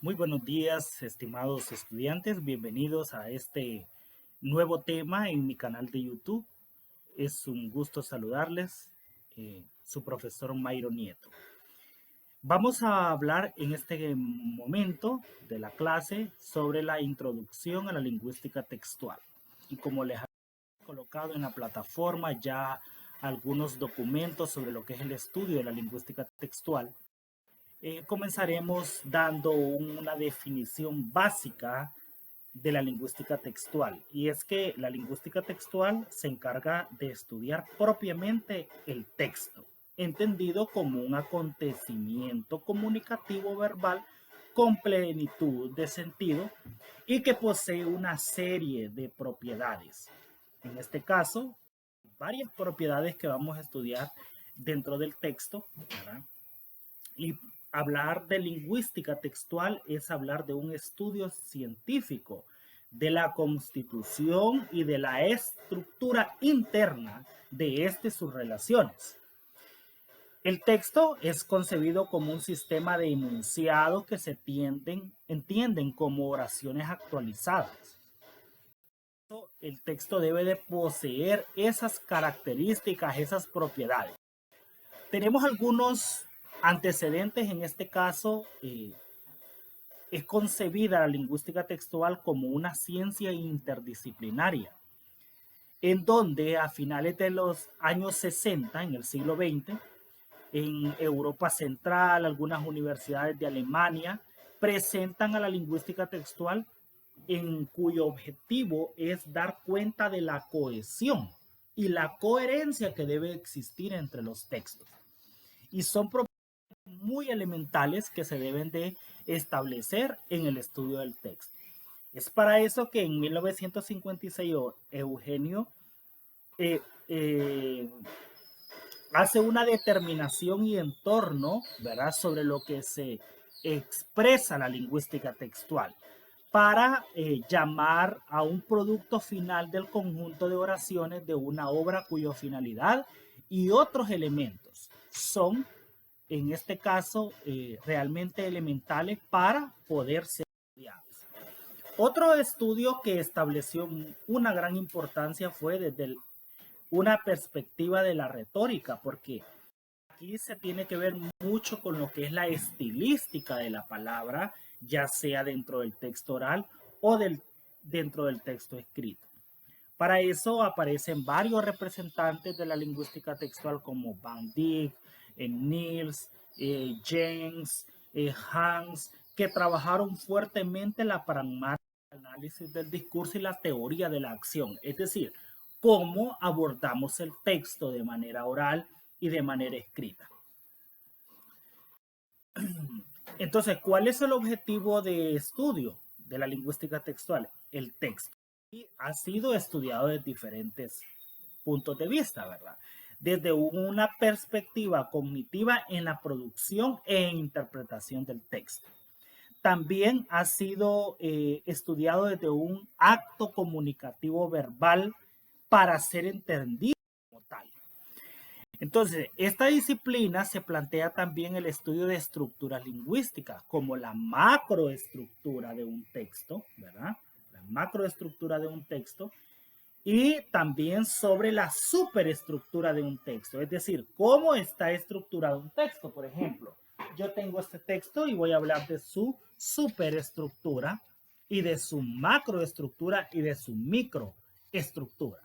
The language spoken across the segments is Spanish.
Muy buenos días, estimados estudiantes. Bienvenidos a este nuevo tema en mi canal de YouTube. Es un gusto saludarles, su profesor Mayro Nieto. Vamos a hablar en este momento de la clase sobre la introducción a la lingüística textual. Y como les he colocado en la plataforma ya algunos documentos sobre lo que es el estudio de la lingüística textual, comenzaremos dando una definición básica de la lingüística textual. Y es que la lingüística textual se encarga de estudiar propiamente el texto, entendido como un acontecimiento comunicativo verbal con plenitud de sentido y que posee una serie de propiedades. En este caso, varias propiedades que vamos a estudiar dentro del texto, ¿verdad? Y hablar de lingüística textual es hablar de un estudio científico de la constitución y de la estructura interna de sus relaciones. El texto es concebido como un sistema de enunciados que se entienden como oraciones actualizadas. El texto debe de poseer esas características, esas propiedades. Tenemos algunos antecedentes. En este caso, es concebida la lingüística textual como una ciencia interdisciplinaria, en donde a finales de los años 60, en el siglo XX, en Europa Central, algunas universidades de Alemania presentan a la lingüística textual, en cuyo objetivo es dar cuenta de la cohesión y la coherencia que debe existir entre los textos. Y son muy elementales que se deben de establecer en el estudio del texto. Es para eso que en 1956 Eugenio eh, eh, hace una determinación y entorno, ¿verdad?, sobre lo que se expresa la lingüística textual para llamar a un producto final del conjunto de oraciones de una obra cuya finalidad y otros elementos son, en este caso, realmente elementales para poder ser estudiados. Otro estudio que estableció una gran importancia fue desde una perspectiva de la retórica, porque aquí se tiene que ver mucho con lo que es la estilística de la palabra, ya sea dentro del texto oral o dentro del texto escrito. Para eso aparecen varios representantes de la lingüística textual como Van Dijk, Niels, James, Hans, que trabajaron fuertemente la pragmática, el análisis del discurso y la teoría de la acción. Es decir, cómo abordamos el texto de manera oral y de manera escrita. Entonces, ¿cuál es el objetivo de estudio de la lingüística textual? El texto. Y ha sido estudiado desde diferentes puntos de vista, ¿verdad? Desde una perspectiva cognitiva en la producción e interpretación del texto. También ha sido estudiado desde un acto comunicativo verbal para ser entendido como tal. Entonces, esta disciplina se plantea también el estudio de estructuras lingüísticas, como la macroestructura de un texto, ¿verdad? La macroestructura de un texto, y también sobre la superestructura de un texto, es decir, cómo está estructurado un texto. Por ejemplo, yo tengo este texto y voy a hablar de su superestructura y de su macroestructura y de su microestructura.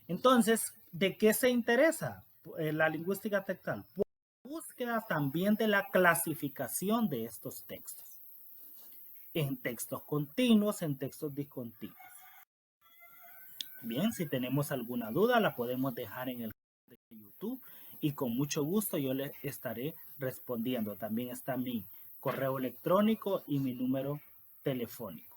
Entonces, ¿de qué se interesa la lingüística textual? Por la búsqueda también de la clasificación de estos textos, en textos continuos, en textos discontinuos. Bien, si tenemos alguna duda, la podemos dejar en el canal de YouTube y con mucho gusto yo les estaré respondiendo. También está mi correo electrónico y mi número telefónico.